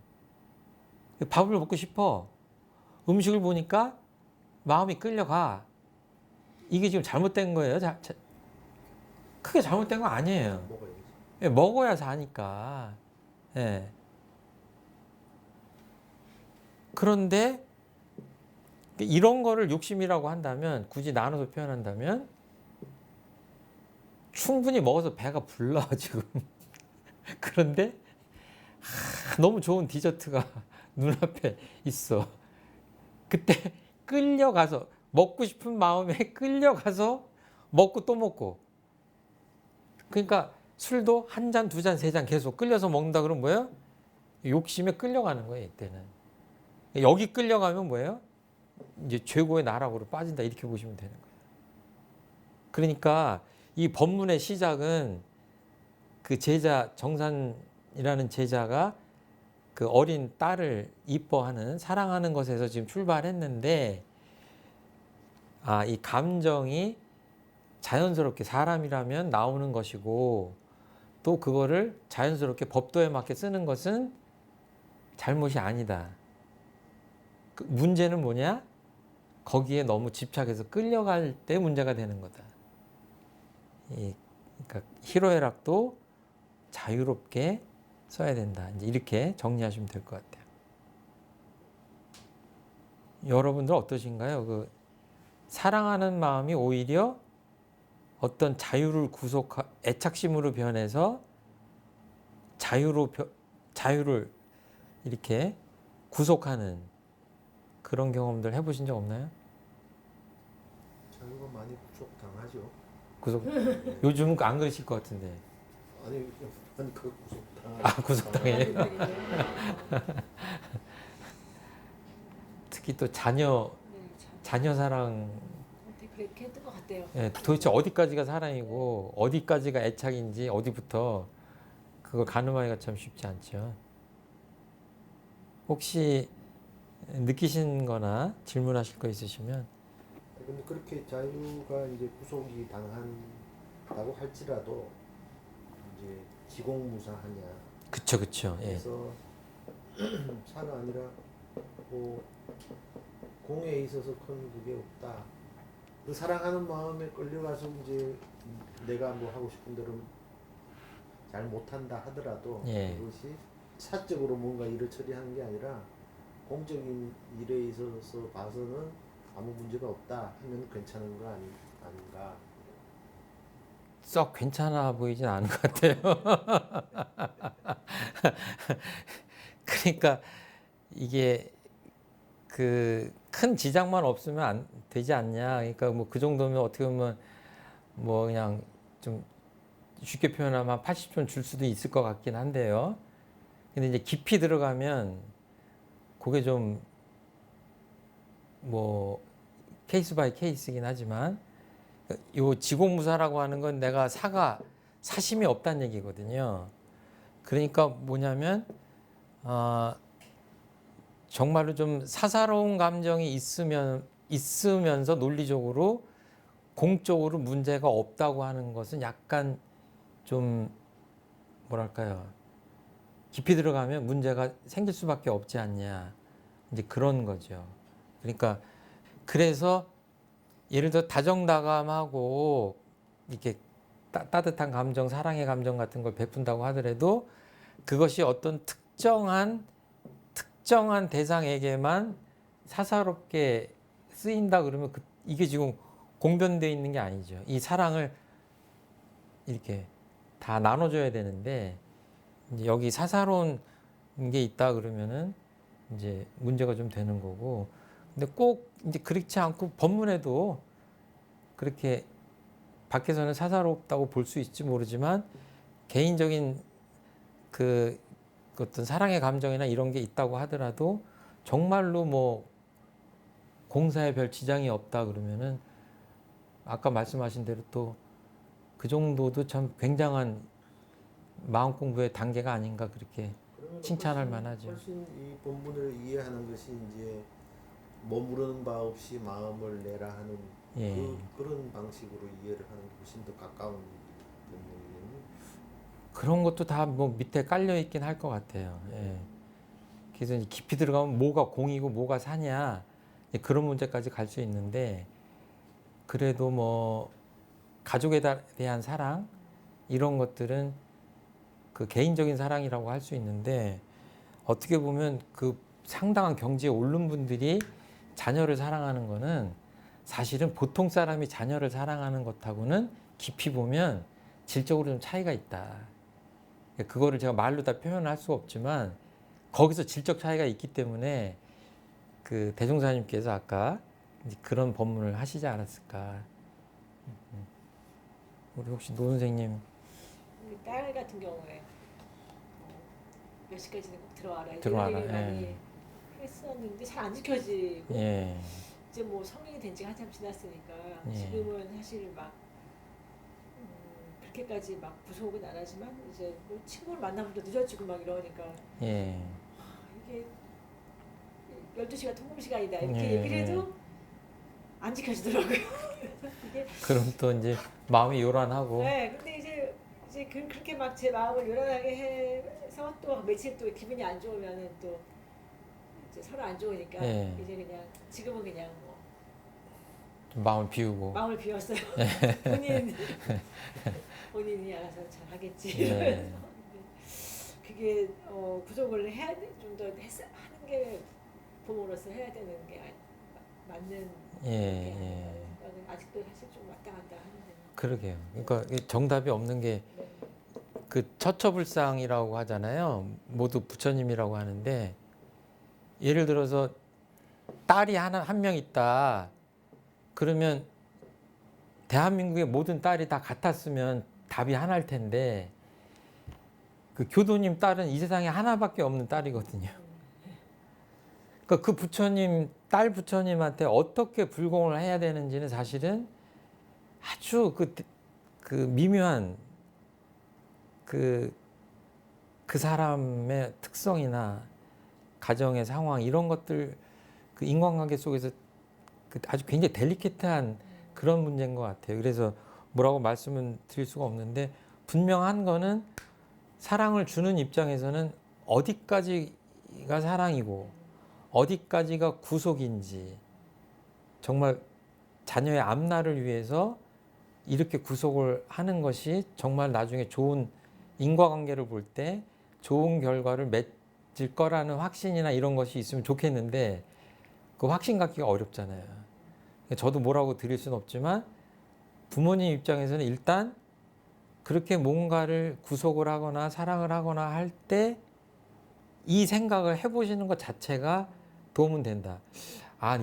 밥을 먹고 싶어. 음식을 보니까 마음이 끌려가. 이게 지금 잘못된 거예요. 크게 잘못된 거 아니에요. 예, 먹어야 사니까. 예. 그런데 이런 거를 욕심이라고 한다면 굳이 나눠서 표현한다면 충분히 먹어서 배가 불러 지금. 그런데 너무 좋은 디저트가 눈앞에 있어. 그때 끌려가서 먹고 싶은 마음에 끌려가서 먹고 또 먹고. 그러니까 술도 한 잔, 두 잔, 세 잔 계속 끌려서 먹는다 그러면 뭐예요? 욕심에 끌려가는 거예요, 이때는. 여기 끌려가면 뭐예요? 이제 최고의 나락으로 빠진다 이렇게 보시면 되는 거예요. 그러니까 이 법문의 시작은 그 제자 정산이라는 제자가 그 어린 딸을 이뻐하는 사랑하는 것에서 지금 출발했는데 이 감정이 자연스럽게 사람이라면 나오는 것이고 또 그거를 자연스럽게 법도에 맞게 쓰는 것은 잘못이 아니다. 그 문제는 뭐냐? 거기에 너무 집착해서 끌려갈 때 문제가 되는 거다. 그러니까 희로애락도 자유롭게 써야 된다. 이제 이렇게 정리하시면 될 것 같아요. 여러분들 어떠신가요? 그 사랑하는 마음이 오히려 어떤 자유를 애착심으로 변해서 자유를 이렇게 구속하는 그런 경험들 해보신 적 없나요? 자유가 많이 구속당하죠. 요즘은 안 그러실 것 같은데. 아니 그 구속당. 구속당해요. 특히 또 자녀 사랑. 그렇게 했던 것 같아요. 예, 도대체 어디까지가 사랑이고 어디까지가 애착인지 어디부터 그걸 가늠하기가 참 쉽지 않죠. 혹시 느끼신 거나 질문하실 거 있으시면. 근데 그렇게 자유가 이제 구속이 당한다고 할지라도 이제 지공무사하냐. 그쵸. 예. 그래서 사가 아니라 뭐 공에 있어서 큰 그게 없다. 그 사랑하는 마음에 끌려가서 이제 내가 뭐 하고 싶은 대로 잘 못한다 하더라도 예. 그것이 사적으로 뭔가 일을 처리하는 게 아니라 공적인 일에 있어서 봐서는 아무 문제가 없다 하면 괜찮은 거 아닌가. 썩 괜찮아 보이진 않은 것 같아요. 그러니까 이게 그 큰 지장만 없으면 되지 않냐. 그러니까 뭐 그 정도면 어떻게 보면 뭐 그냥 좀 쉽게 표현하면 80점 줄 수도 있을 것 같긴 한데요. 근데 이제 깊이 들어가면 그게 좀 뭐 케이스 바이 케이스긴 하지만 요 지공무사라고 하는 건 내가 사심이 없다는 얘기거든요. 그러니까 뭐냐면 정말로 좀 사사로운 감정이 있으면서 논리적으로 공적으로 문제가 없다고 하는 것은 약간 좀 뭐랄까요. 깊이 들어가면 문제가 생길 수밖에 없지 않냐. 이제 그런 거죠. 그러니까 그래서 예를 들어 다정다감하고 이렇게 따뜻한 감정, 사랑의 감정 같은 걸 베푼다고 하더라도 그것이 어떤 특정한 대상에게만 사사롭게 쓰인다 그러면 이게 지금 공변되어 있는 게 아니죠. 이 사랑을 이렇게 다 나눠줘야 되는데 이제 여기 사사로운 게 있다 그러면은 이제 문제가 좀 되는 거고. 근데 꼭 이제 그렇지 않고 법문에도 그렇게 밖에서는 사사롭다고 볼 수 있을지 모르지만 개인적인 그 어떤 사랑의 감정이나 이런 게 있다고 하더라도 정말로 뭐 공사에 별 지장이 없다 그러면은 아까 말씀하신 대로 또 그 정도도 참 굉장한 마음 공부의 단계가 아닌가 그렇게 그러면 칭찬할 훨씬- 만하죠. 훨씬 이 본문을 이해하는 것이 이제 머무르는 바 없이 마음을 내라 하는 예. 그런 방식으로 이해를 하는 게 훨씬 더 가까운 본문이겠네요. 그런 것도 다 뭐 밑에 깔려 있긴 할 것 같아요. 예. 그래서 이제 깊이 들어가면 뭐가 공이고 뭐가 사냐 이제 그런 문제까지 갈 수 있는데 그래도 뭐 가족에 대한 사랑 이런 것들은 그 개인적인 사랑이라고 할 수 있는데 어떻게 보면 그 상당한 경지에 오른 분들이 자녀를 사랑하는 거는 사실은 보통 사람이 자녀를 사랑하는 것하고는 깊이 보면 질적으로 좀 차이가 있다. 그거를 제가 말로 다 표현할 수가 없지만 거기서 질적 차이가 있기 때문에 그 대종사님께서 아까 이제 그런 법문을 하시지 않았을까. 우리 혹시 노 선생님 우리 딸 같은 경우에 몇 시까지는 꼭 들어와라 들어와라, 이런 얘기를 예. 많이 했었는데 잘 안 지켜지고 예, 이제 뭐 성인이 된 지가 한참 지났으니까 예. 지금은 사실 막 그렇게까지 막 구속은 안 하지만 이제 뭐 친구를 만나면 또 늦어지고 막 이러니까 예, 이게 12시가 통금 시간이다 이렇게 예, 얘기를 해도 안 지켜지더라고요. 이게 그럼 또 이제 마음이 요란하고 네, 근데 이제 그렇게 막 제 마음을 요란하게 해서 또 며칠 또 기분이 안 좋으면은 또 이제 서로 안 좋으니까 예. 이제 그냥 지금은 그냥 뭐 좀 마음을 비우고. 마음을 비웠어요. 본인이 알아서 잘 하겠지. 예. 이러면서. 근데 그게 구속을 해야 좀 더 하는 게 부모로서 해야 되는 게 맞는 예, 게 예. 아닌가 생각은 아직도 사실 좀 왔다 갔다 하는데. 그러게요. 그러니까 이 정답이 없는 게 네. 그 처처불상이라고 하잖아요. 모두 부처님이라고 하는데 예를 들어서 딸이 한 명 있다. 그러면 대한민국의 모든 딸이 다 같았으면 답이 하나일 텐데 그 교도님 딸은 이 세상에 하나밖에 없는 딸이거든요. 그러니까 그 부처님 딸 부처님한테 어떻게 불공을 해야 되는지는 사실은 아주 그 미묘한 그 사람의 특성이나 가정의 상황 이런 것들 그 인간관계 속에서 그 아주 굉장히 델리케이트한 그런 문제인 것 같아요. 그래서 뭐라고 말씀은 드릴 수가 없는데 분명한 거는 사랑을 주는 입장에서는 어디까지가 사랑이고 어디까지가 구속인지 정말 자녀의 앞날을 위해서 이렇게 구속을 하는 것이 정말 나중에 좋은 인과관계를 볼 때 좋은 결과를 맺을 거라는 확신이나 이런 것이 있으면 좋겠는데 그 확신 갖기가 어렵잖아요. 저도 뭐라고 드릴 수는 없지만 부모님 입장에서는 일단 그렇게 뭔가를 구속을 하거나 사랑을 하거나 할 때 이 생각을 해보시는 것 자체가 도움은 된다. 아,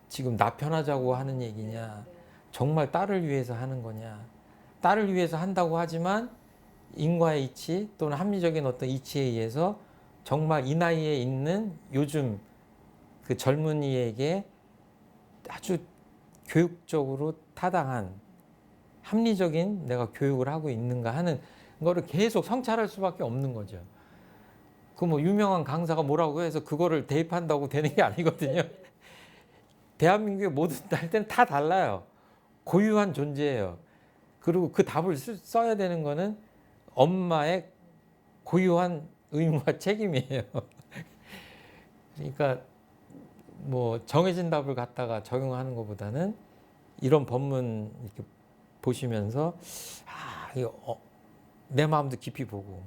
지금 나 편하자고 하는 얘기냐? 정말 딸을 위해서 하는 거냐? 딸을 위해서 한다고 하지만 인과의 이치 또는 합리적인 어떤 이치에 의해서 정말 이 나이에 있는 요즘 그 젊은이에게 아주 교육적으로 타당한 합리적인 내가 교육을 하고 있는가 하는 거를 계속 성찰할 수밖에 없는 거죠. 그 뭐 유명한 강사가 뭐라고 해서 그거를 대입한다고 되는 게 아니거든요. 대한민국의 모든 딸들은 다 달라요. 고유한 존재예요. 그리고 그 답을 써야 되는 거는 엄마의 고유한 의무와 책임이에요. 그러니까 뭐 정해진 답을 갖다가 적용하는 것보다는 이런 법문 이렇게 보시면서 아, 내 마음도 깊이 보고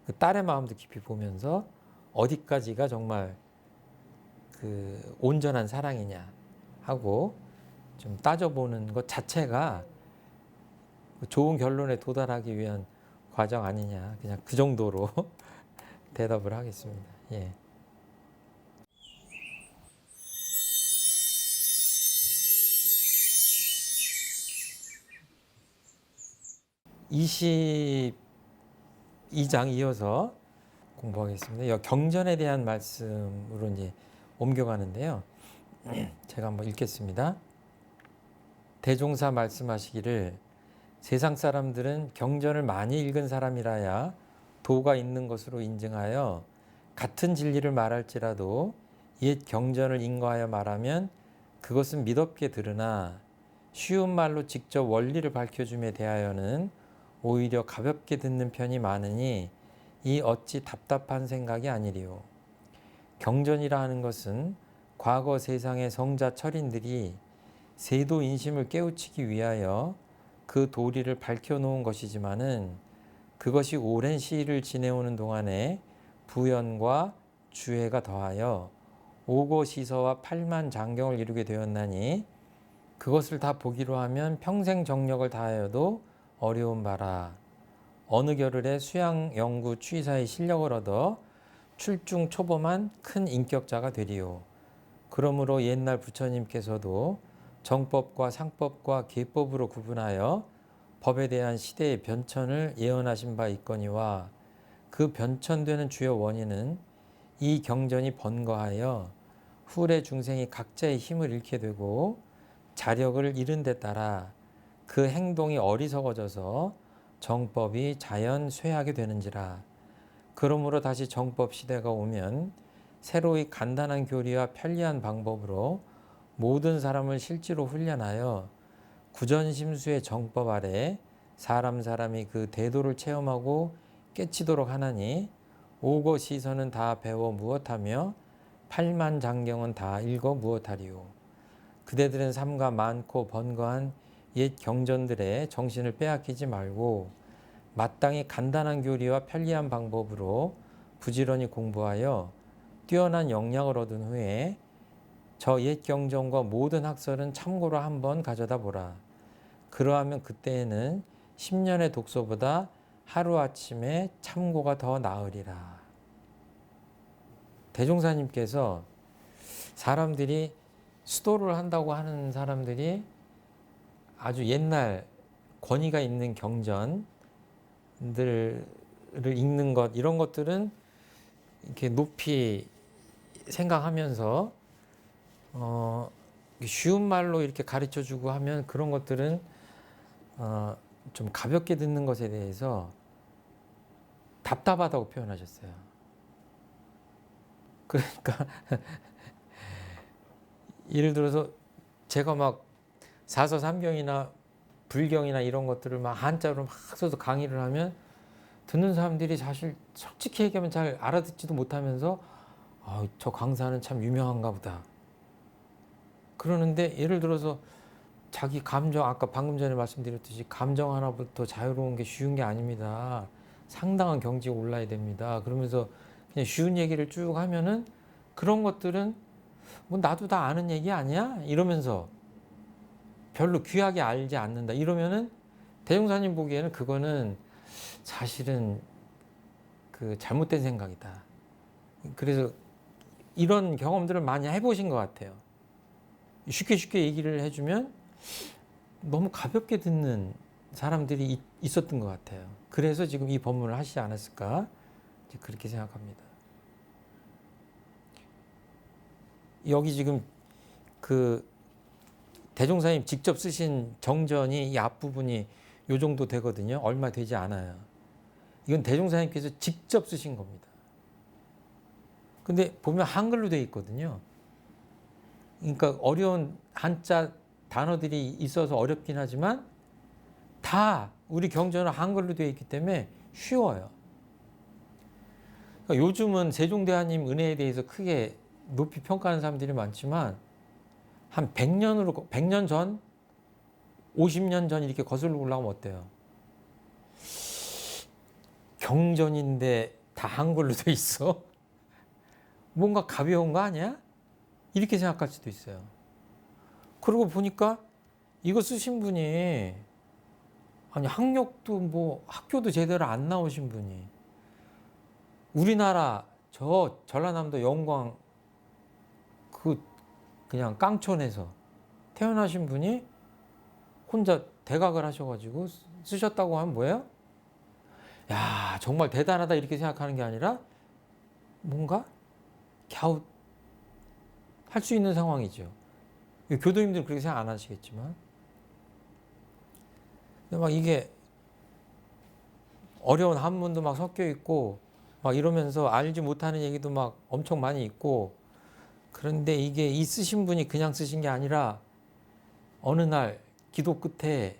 그 딸의 마음도 깊이 보면서 어디까지가 정말 그 온전한 사랑이냐 하고 좀 따져보는 것 자체가 좋은 결론에 도달하기 위한 과정 아니냐. 그냥 그 정도로 대답을 하겠습니다. 예. (22장) 이어서 공부하겠습니다. 경전에 대한 말씀으로 이제 옮겨가는데요. 제가 한번 읽겠습니다. 대종사 말씀하시기를 세상 사람들은 경전을 많이 읽은 사람이라야 도가 있는 것으로 인증하여 같은 진리를 말할지라도 옛 경전을 인거하여 말하면 그것은 미덥게 들으나 쉬운 말로 직접 원리를 밝혀줌에 대하여는 오히려 가볍게 듣는 편이 많으니 이 어찌 답답한 생각이 아니리요. 경전이라 하는 것은 과거 세상의 성자 철인들이 세도 인심을 깨우치기 위하여 그 도리를 밝혀놓은 것이지만은 그것이 오랜 시일을 지내오는 동안에 부연과 주해가 더하여 오고시서와 8만 장경을 이루게 되었나니 그것을 다 보기로 하면 평생 정력을 다하여도 어려운 바라. 어느 겨를에 수양 연구 추이사의 실력을 얻어 출중 초범한 큰 인격자가 되리요. 그러므로 옛날 부처님께서도 정법과 상법과 계법으로 구분하여 법에 대한 시대의 변천을 예언하신 바 있거니와 그 변천되는 주요 원인은 이 경전이 번거하여 후래 중생이 각자의 힘을 잃게 되고 자력을 잃은 데 따라 그 행동이 어리석어져서 정법이 자연 쇠하게 되는지라. 그러므로 다시 정법 시대가 오면 새로이 간단한 교리와 편리한 방법으로 모든 사람을 실제로 훈련하여 구전심수의 정법 아래 사람이 그 대도를 체험하고 깨치도록 하나니 오고 시서는 다 배워 무엇하며 8만 장경은 다 읽어 무엇하리요. 그대들은 삼가 많고 번거한 옛 경전들의 정신을 빼앗기지 말고 마땅히 간단한 교리와 편리한 방법으로 부지런히 공부하여 뛰어난 역량을 얻은 후에 저 옛 경전과 모든 학설은 참고로 한번 가져다 보라. 그러하면 그때에는 10년의 독서보다 하루아침에 참고가 더 나으리라. 대종사님께서 사람들이 수도를 한다고 하는 사람들이 아주 옛날 권위가 있는 경전들을 읽는 것, 이런 것들은 이렇게 높이 생각하면서 쉬운 말로 이렇게 가르쳐 주고 하면 그런 것들은 좀 가볍게 듣는 것에 대해서 답답하다고 표현하셨어요. 그러니까 예를 들어서 제가 막 사서삼경이나 불경이나 이런 것들을 막 한자로 막 써서 강의를 하면 듣는 사람들이 사실 솔직히 얘기하면 잘 알아듣지도 못하면서 저 강사는 참 유명한가 보다. 그러는데 예를 들어서 자기 감정, 아까 방금 전에 말씀드렸듯이 감정 하나부터 자유로운 게 쉬운 게 아닙니다. 상당한 경지에 올라야 됩니다. 그러면서 그냥 쉬운 얘기를 쭉 하면은 그런 것들은 뭐 나도 다 아는 얘기 아니야? 이러면서 별로 귀하게 알지 않는다. 이러면은 대종사님 보기에는 그거는 사실은 그 잘못된 생각이다. 그래서 이런 경험들을 많이 해보신 것 같아요. 쉽게 얘기를 해주면 너무 가볍게 듣는 사람들이 있었던 것 같아요. 그래서 지금 이 법문을 하시지 않았을까 그렇게 생각합니다. 여기 지금 그 대종사님 직접 쓰신 정전이 이 앞부분이 요 정도 되거든요. 얼마 되지 않아요. 이건 대종사님께서 직접 쓰신 겁니다. 근데 보면 한글로 되어 있거든요. 그러니까 어려운 한자 단어들이 있어서 어렵긴 하지만 다 우리 경전은 한글로 되어 있기 때문에 쉬워요. 그러니까 요즘은 세종대왕님 은혜에 대해서 크게 높이 평가하는 사람들이 많지만 한 100년 전, 50년 전 이렇게 거슬러 올라가면 어때요? 경전인데 다 한글로 돼 있어? 뭔가 가벼운 거 아니야? 이렇게 생각할 수도 있어요. 그러고 보니까 이거 쓰신 분이 아니 학력도 뭐 학교도 제대로 안 나오신 분이 우리나라 저 전라남도 영광 그냥 깡촌에서 태어나신 분이 혼자 대각을 하셔가지고 쓰셨다고 하면 뭐예요? 야 정말 대단하다 이렇게 생각하는 게 아니라 뭔가 갸웃 할 수 있는 상황이죠. 교도님들은 그렇게 생각 안 하시겠지만 근데 막 이게 어려운 한문도 막 섞여 있고 막 이러면서 알지 못하는 얘기도 막 엄청 많이 있고 그런데 이게 이 쓰신 분이 그냥 쓰신 게 아니라 어느 날 기도 끝에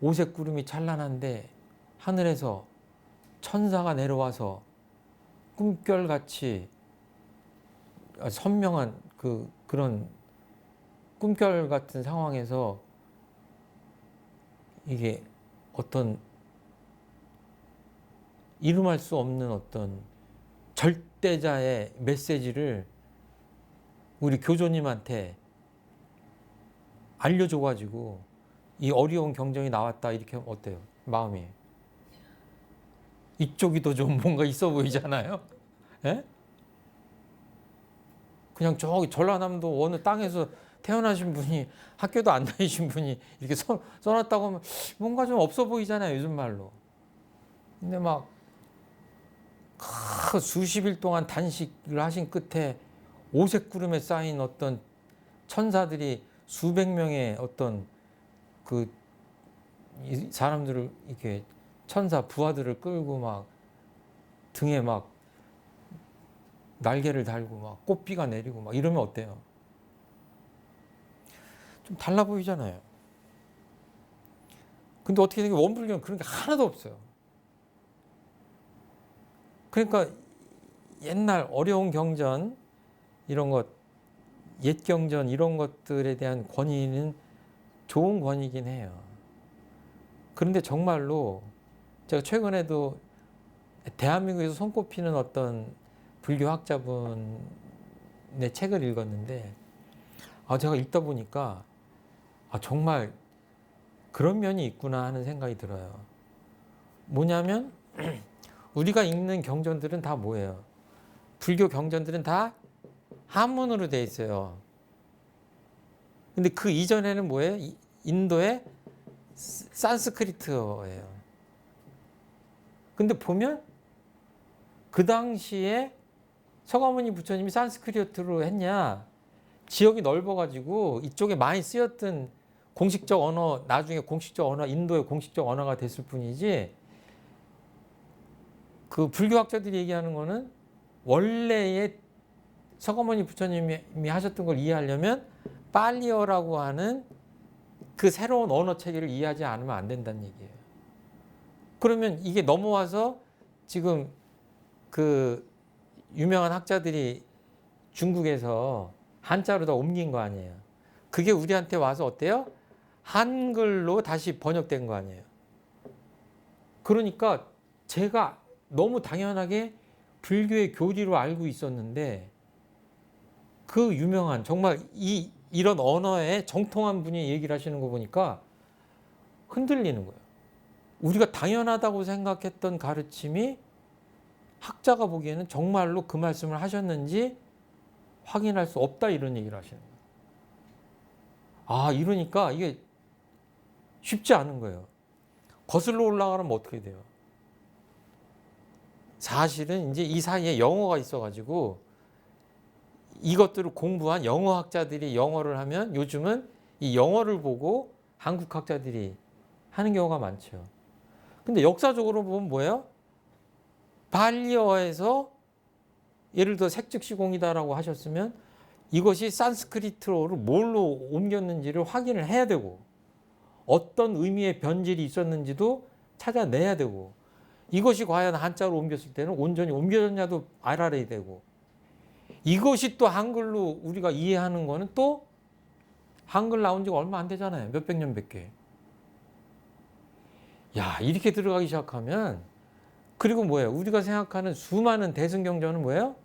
오색 구름이 찬란한데 하늘에서 천사가 내려와서 꿈결같이 선명한 그런 꿈결 같은 상황에서 이게 어떤 이름할 수 없는 어떤 절대자의 메시지를 우리 교조님한테 알려줘가지고 이 어려운 경전이 나왔다 이렇게 하면 어때요? 마음이 이쪽이 더 좀 뭔가 있어 보이잖아요. 예? 그냥 저기 전라남도 어느 땅에서 태어나신 분이 학교도 안 다니신 분이 이렇게 써놨다고 하면 뭔가 좀 없어 보이잖아요. 요즘 말로. 근데 막 수십일 동안 단식을 하신 끝에 오색 구름에 쌓인 어떤 천사들이 수백 명의 어떤 그 사람들을 이렇게 천사 부하들을 끌고 막 등에 막 날개를 달고 막 꽃비가 내리고 막 이러면 어때요? 좀 달라 보이잖아요. 근데 어떻게 된 게 원불교는 그런 게 하나도 없어요. 그러니까 옛날 어려운 경전 이런 것, 옛 경전 이런 것들에 대한 권위는 좋은 권위긴 해요. 그런데 정말로 제가 최근에도 대한민국에서 손꼽히는 어떤 불교학자분의 책을 읽었는데 제가 읽다 보니까 정말 그런 면이 있구나 하는 생각이 들어요. 뭐냐면 우리가 읽는 경전들은 다 뭐예요? 불교 경전들은 다 한문으로 돼 있어요. 근데 그 이전에는 뭐예요? 인도의 산스크리트어예요. 근데 보면 그 당시에 서가모니 부처님이 산스크리트로 했냐? 지역이 넓어가지고 이쪽에 많이 쓰였던 공식적 언어, 나중에 공식적 언어, 인도의 공식적 언어가 됐을 뿐이지 그 불교학자들이 얘기하는 거는 원래의 서가모니 부처님이 하셨던 걸 이해하려면 빨리어라고 하는 그 새로운 언어 체계를 이해하지 않으면 안 된다는 얘기예요. 그러면 이게 넘어와서 지금 그 유명한 학자들이 중국에서 한자로 다 옮긴 거 아니에요. 그게 우리한테 와서 어때요? 한글로 다시 번역된 거 아니에요. 그러니까 제가 너무 당연하게 불교의 교리로 알고 있었는데 그 유명한 정말 이런 언어에 정통한 분이 얘기를 하시는 거 보니까 흔들리는 거예요. 우리가 당연하다고 생각했던 가르침이 학자가 보기에는 정말로 그 말씀을 하셨는지 확인할 수 없다 이런 얘기를 하시는 거예요. 이러니까 이게 쉽지 않은 거예요. 거슬러 올라가면 어떻게 돼요? 사실은 이제 이 사이에 영어가 있어가지고 이것들을 공부한 영어학자들이 영어를 하면 요즘은 이 영어를 보고 한국 학자들이 하는 경우가 많죠. 근데 역사적으로 보면 뭐예요? 발리어에서 예를 들어 색즉시공이다라고 하셨으면 이것이 산스크리트어로 뭘로 옮겼는지를 확인을 해야 되고 어떤 의미의 변질이 있었는지도 찾아내야 되고 이것이 과연 한자로 옮겼을 때는 온전히 옮겨졌냐도 알아야 되고 이것이 또 한글로 우리가 이해하는 거는 또 한글 나온 지가 얼마 안 되잖아요. 몇백 년 밖에. 야, 이렇게 들어가기 시작하면 그리고 뭐예요? 우리가 생각하는 수많은 대승경전은 뭐예요?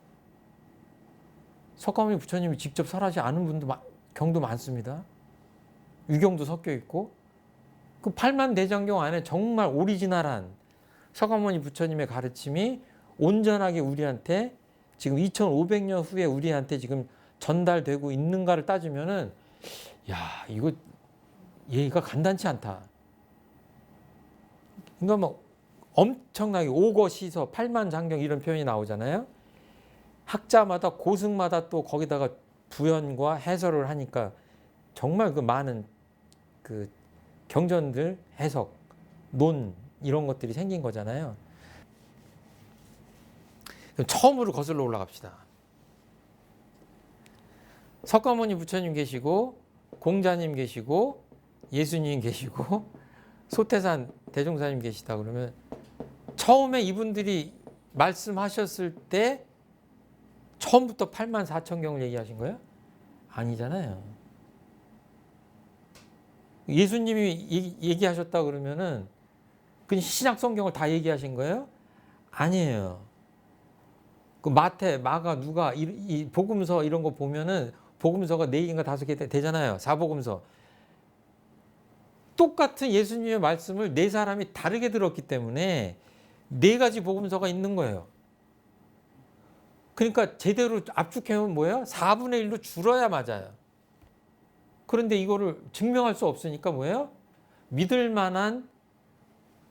석가모니 부처님이 직접 설하지 않은 분도 경도 많습니다. 유경도 섞여 있고 그 팔만대장경 안에 정말 오리지널한 석가모니 부처님의 가르침이 온전하게 우리한테 지금 2500년 후에 우리한테 지금 전달되고 있는가를 따지면은 야 이거 얘가 간단치 않다. 그러니까 뭐 엄청나게 오거시서 팔만장경 이런 표현이 나오잖아요. 학자마다 고승마다 또 거기다가 부연과 해설을 하니까 정말 그 많은 그 경전들 해석, 논 이런 것들이 생긴 거잖아요. 그럼 처음으로 거슬러 올라갑시다. 석가모니 부처님 계시고 공자님 계시고 예수님 계시고 소태산 대종사님 계시다 그러면 처음에 이분들이 말씀하셨을 때 처음부터 84,000경을 얘기하신 거예요? 아니잖아요. 예수님이 얘기하셨다 그러면은 그냥 신약 성경을 다 얘기하신 거예요? 아니에요. 그 마태, 마가, 누가 이 복음서 이런 거 보면은 복음서가 4개인가 5개 되잖아요. 사복음서. 똑같은 예수님의 말씀을 4사람이 다르게 들었기 때문에 4가지 복음서가 있는 거예요. 그러니까 제대로 압축하면 뭐예요? 4분의 1로 줄어야 맞아요. 그런데 이거를 증명할 수 없으니까 뭐예요? 믿을 만한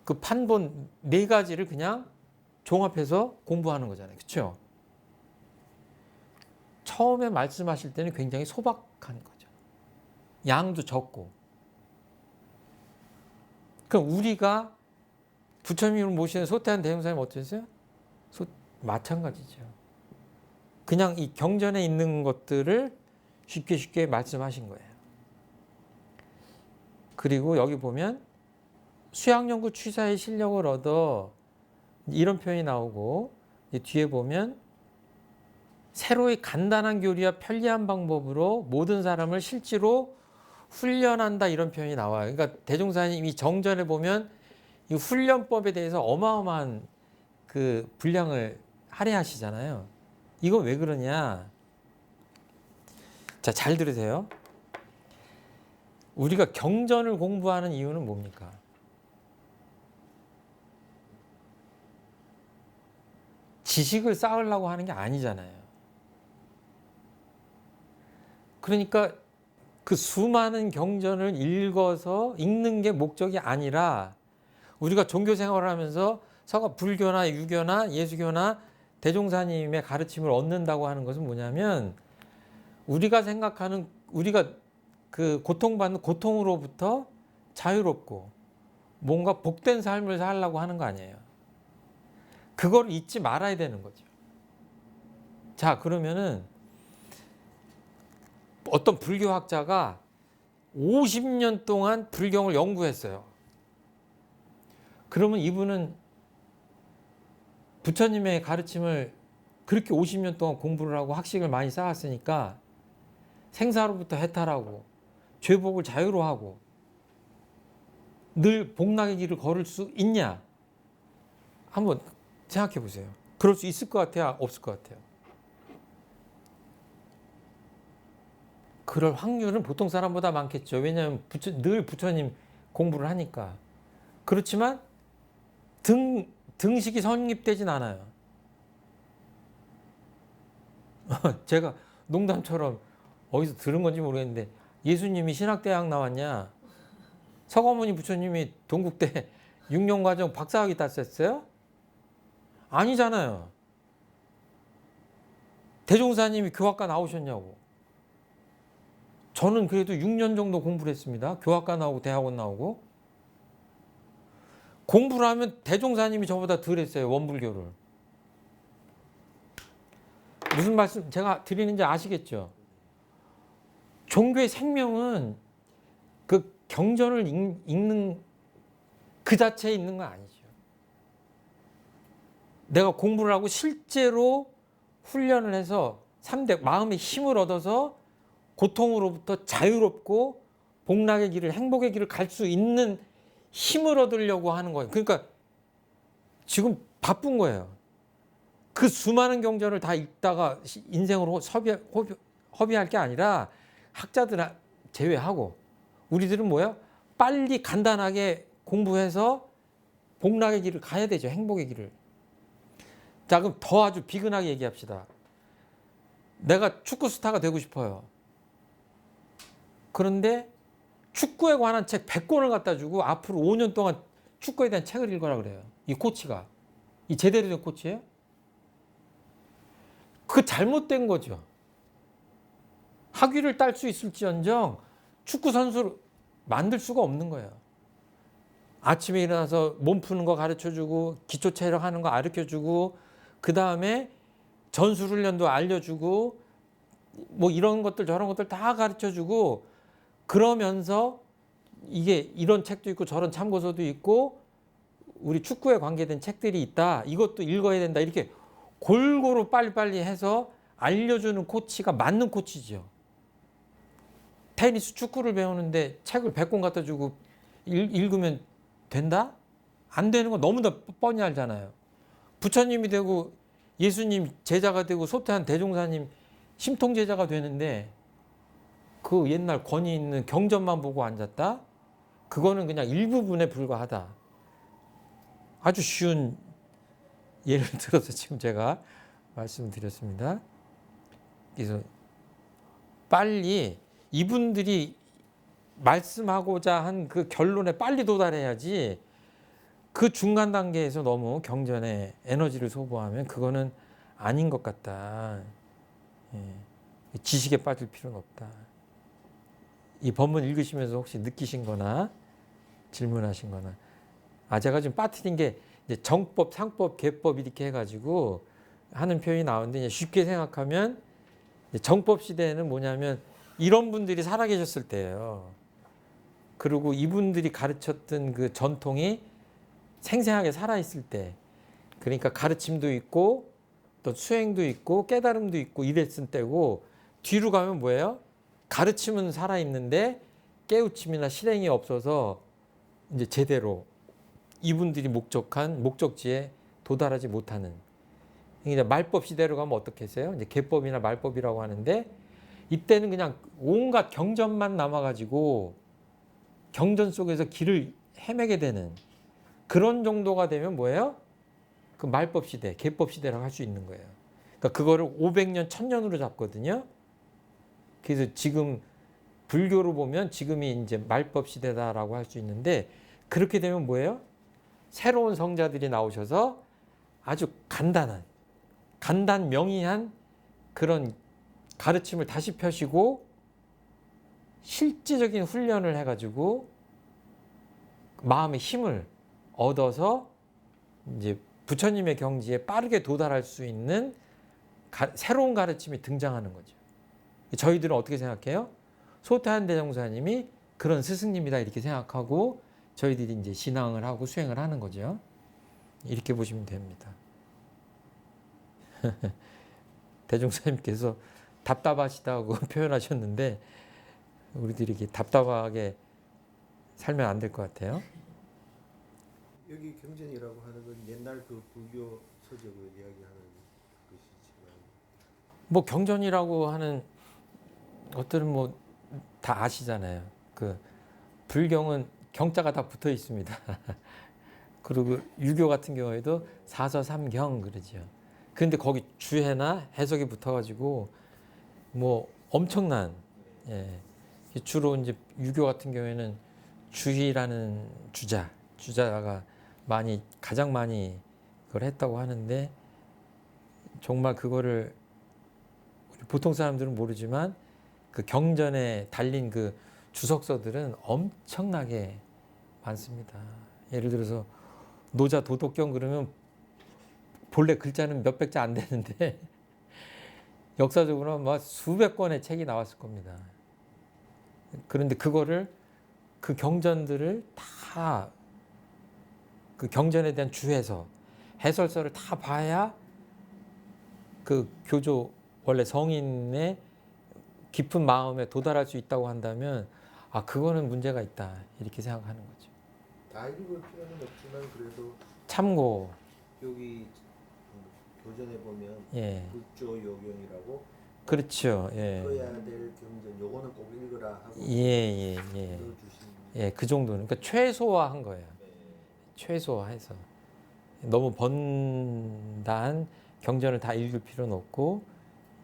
그 판본 4가지를 그냥 종합해서 공부하는 거잖아요. 그렇죠? 처음에 말씀하실 때는 굉장히 소박한 거죠. 양도 적고. 그럼 우리가 부처님을 모시는 소태한 대종사님 어떠세요? 마찬가지죠. 그냥 이 경전에 있는 것들을 쉽게 말씀하신 거예요. 그리고 여기 보면 수양연구 취사의 실력을 얻어 이런 표현이 나오고 뒤에 보면 새로이 간단한 교리와 편리한 방법으로 모든 사람을 실제로 훈련한다 이런 표현이 나와요. 그러니까 대종사님이 정전에 보면 이 훈련법에 대해서 어마어마한 그 분량을 할애하시잖아요. 이건 왜 그러냐? 자, 잘 들으세요. 우리가 경전을 공부하는 이유는 뭡니까? 지식을 쌓으려고 하는 게 아니잖아요. 그러니까 그 수많은 경전을 읽어서 읽는 게 목적이 아니라 우리가 종교 생활을 하면서 불교나 유교나 예수교나 대종사님의 가르침을 얻는다고 하는 것은 뭐냐면 우리가 생각하는 우리가 그 고통받는 고통으로부터 자유롭고 뭔가 복된 삶을 살려고 하는 거 아니에요. 그걸 잊지 말아야 되는 거죠. 자, 그러면은 어떤 불교학자가 50년 동안 불경을 연구했어요. 그러면 이분은 부처님의 가르침을 그렇게 50년 동안 공부를 하고 학식을 많이 쌓았으니까 생사로부터 해탈하고 죄복을 자유로 하고 늘 복락의 길을 걸을 수 있냐? 한번 생각해 보세요. 그럴 수 있을 것 같아요? 없을 것 같아요? 그럴 확률은 보통 사람보다 많겠죠. 왜냐하면 늘 부처님 공부를 하니까. 그렇지만 등식이 성립되진 않아요. 제가 농담처럼 어디서 들은 건지 모르겠는데 예수님이 신학대학 나왔냐? 석가모니 부처님이 동국대 6년과정 박사학위 땄었어요? 아니잖아요. 대종사님이 교학과 나오셨냐고. 저는 그래도 6년 정도 공부를 했습니다. 교학과 나오고 대학원 나오고. 공부를 하면 대종사님이 저보다 덜 했어요. 원불교를. 무슨 말씀 제가 드리는지 아시겠죠? 종교의 생명은 그 경전을 읽는 그 자체에 있는 건 아니죠. 내가 공부를 하고 실제로 훈련을 해서 3대 마음의 힘을 얻어서 고통으로부터 자유롭고 복락의 길을 행복의 길을 갈 수 있는 힘을 얻으려고 하는 거예요. 그러니까 지금 바쁜 거예요. 그 수많은 경전을 다 읽다가 인생으로 허비할 게 아니라 학자들 제외하고 우리들은 뭐예요? 빨리 간단하게 공부해서 복락의 길을 가야 되죠. 행복의 길을. 자, 그럼 더 아주 비근하게 얘기합시다. 내가 축구 스타가 되고 싶어요. 그런데 축구에 관한 책 100권을 갖다 주고 앞으로 5년 동안 축구에 대한 책을 읽어라 그래요. 이 코치가. 이 제대로 된 코치예요? 그 잘못된 거죠. 학위를 딸 수 있을지언정 축구 선수를 만들 수가 없는 거예요. 아침에 일어나서 몸 푸는 거 가르쳐주고 기초 체력 하는 거 가르쳐주고 그 다음에 전술 훈련도 알려주고 뭐 이런 것들 저런 것들 다 가르쳐주고 그러면서 이게 이런 책도 있고 저런 참고서도 있고 우리 축구에 관계된 책들이 있다. 이것도 읽어야 된다. 이렇게 골고루 빨리빨리 해서 알려주는 코치가 맞는 코치죠. 테니스 축구를 배우는데 책을 100권 갖다 주고 읽으면 된다? 안 되는 거 너무나 뻔히 알잖아요. 부처님이 되고 예수님 제자가 되고 소태한 대종사님 심통 제자가 되는데 그 옛날 권위 있는 경전만 보고 앉았다? 그거는 그냥 일부분에 불과하다. 아주 쉬운 예를 들어서 지금 제가 말씀드렸습니다. 그래서 빨리 이분들이 말씀하고자 한 그 결론에 빨리 도달해야지 그 중간 단계에서 너무 경전에 에너지를 소모하면 그거는 아닌 것 같다. 예. 지식에 빠질 필요는 없다. 이 본문 읽으시면서 혹시 느끼신 거나 질문하신 거나 제가 지금 빠뜨린 게 이제 정법, 상법, 계법 이렇게 해가지고 하는 표현이 나오는데 이제 쉽게 생각하면 정법 시대에는 뭐냐면 이런 분들이 살아계셨을 때예요. 그리고 이분들이 가르쳤던 그 전통이 생생하게 살아있을 때, 그러니까 가르침도 있고 또 수행도 있고 깨달음도 있고 이랬을 때고, 뒤로 가면 뭐예요? 가르침은 살아있는데 깨우침이나 실행이 없어서 이제 제대로 이분들이 목적한 목적지에 도달하지 못하는, 이제 말법 시대로 가면 어떻게 했어요? 이제 계법이나 말법이라고 하는데, 이때는 그냥 온갖 경전만 남아가지고 경전 속에서 길을 헤매게 되는 그런 정도가 되면 뭐예요? 그 말법 시대, 계법 시대라고 할 수 있는 거예요. 그러니까 그거를 500년, 1000년으로 잡거든요. 그래서 지금 불교로 보면 지금이 이제 말법 시대다라고 할 수 있는데, 그렇게 되면 뭐예요? 새로운 성자들이 나오셔서 아주 간단 명의한 그런 가르침을 다시 펴시고 실질적인 훈련을 해가지고 마음의 힘을 얻어서 이제 부처님의 경지에 빠르게 도달할 수 있는 새로운 가르침이 등장하는 거죠. 저희들은 어떻게 생각해요? 소태한 대종사님이 그런 스승님이다 이렇게 생각하고 저희들이 이제 신앙을 하고 수행을 하는 거죠. 이렇게 보시면 됩니다. 대종사님께서 답답하시다고 표현하셨는데 우리들이 이렇게 답답하게 살면 안 될 것 같아요. 여기 경전이라고 하는 건 옛날 그 불교 서적을 이야기하는 것이지만, 뭐 경전이라고 하는 것들은 뭐 다 아시잖아요. 그 불경은 경자가 다 붙어 있습니다. 그리고 유교 같은 경우에도 사서삼경 그러죠. 그런데 거기 주해나 해석이 붙어가지고 뭐 엄청난, 예. 주로 이제 유교 같은 경우에는 주희라는 주자가 가장 많이 그걸 했다고 하는데, 정말 그거를 보통 사람들은 모르지만 그 경전에 달린 그 주석서들은 엄청나게 많습니다. 예를 들어서 노자 도덕경 그러면 본래 글자는 몇백 자 안 되는데 역사적으로 막 수백 권의 책이 나왔을 겁니다. 그런데 그거를 그 경전들을 다 그 경전에 대한 주해서 해설서를 다 봐야 그 교조 원래 성인의 깊은 마음에 도달할 수 있다고 한다면 그거는 문제가 있다 이렇게 생각하는 거죠. 다 읽을 필요는 없지만 그래도 참고, 여기 교전에 보면 예. 불조요경이라고 그렇죠. 예. 읽어야 될 경전 요거는 꼭 읽으라 하고 예. 넣어주신. 예, 그 정도는. 그러니까 최소화한 거예요. 네. 최소화해서. 너무 번다한 경전을 다 읽을 필요는 없고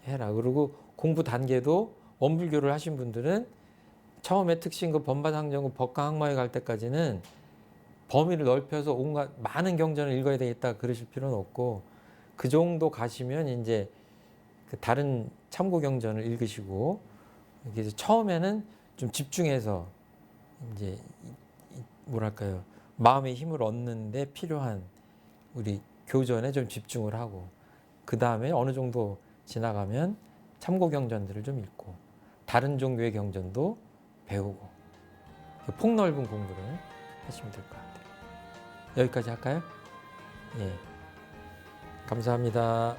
해라. 그리고 공부 단계도 원불교를 하신 분들은 처음에 특신급, 번반상정급, 법가항마에 갈 때까지는 범위를 넓혀서 온갖 많은 경전을 읽어야 되겠다 그러실 필요는 없고 그 정도 가시면 이제 그 다른 참고 경전을 읽으시고 그래서 처음에는 좀 집중해서 이제 뭐랄까요 마음의 힘을 얻는데 필요한 우리 교전에 좀 집중을 하고 그 다음에 어느 정도 지나가면 참고 경전들을 좀 읽고 다른 종교의 경전도 배우고 폭넓은 공부를 하시면 될 것 같아요. 여기까지 할까요? 예. 감사합니다.